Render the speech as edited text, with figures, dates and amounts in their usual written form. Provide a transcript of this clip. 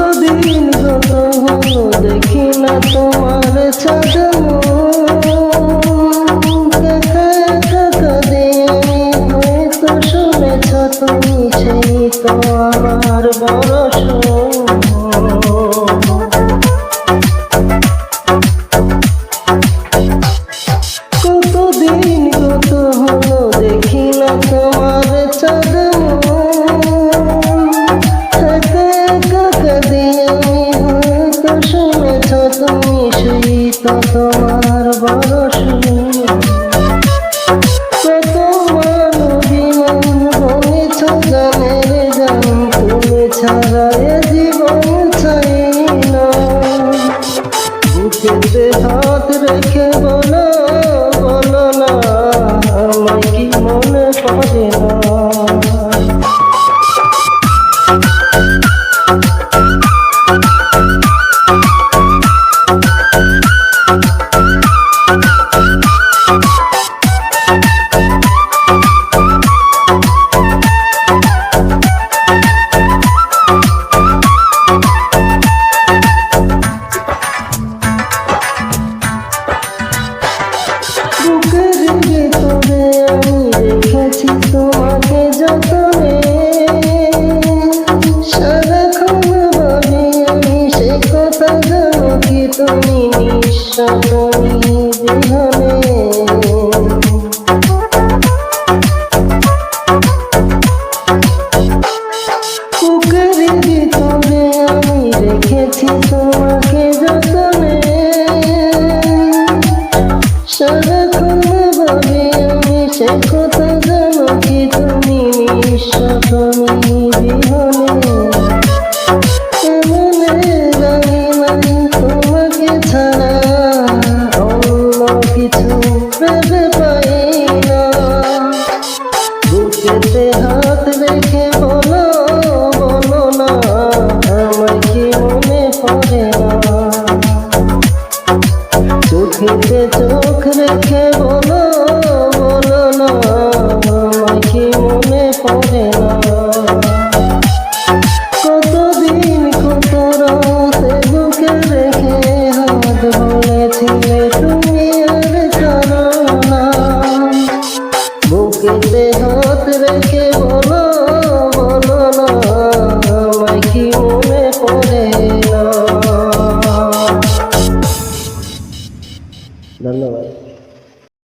কতদিন কত হলো দেখি না তোমার চাঁদ হয়তো শুনেছ তুমি সেই তো আমার বড় কতদিন কত হলো দেখি না তোমার চাঁদ শুনেছ তুমি সেই তো তোমার বড় কত মানবিমান হয়েছ জানের জান তুমি ছাড়া এ জীবন চাই না বুকেতে হাত রেখে বলো বলো না আমায় কি মনে পড়ে না বুকের ভেতরে আমি রেখেছি তোমাকে যতনে সারাক্ষণ ভাবি আমি সে কথা জানো কি তুমি নিঃস্ব তুমি বিহনে বুকের ভেতরে আমি রেখেছি তোমাকে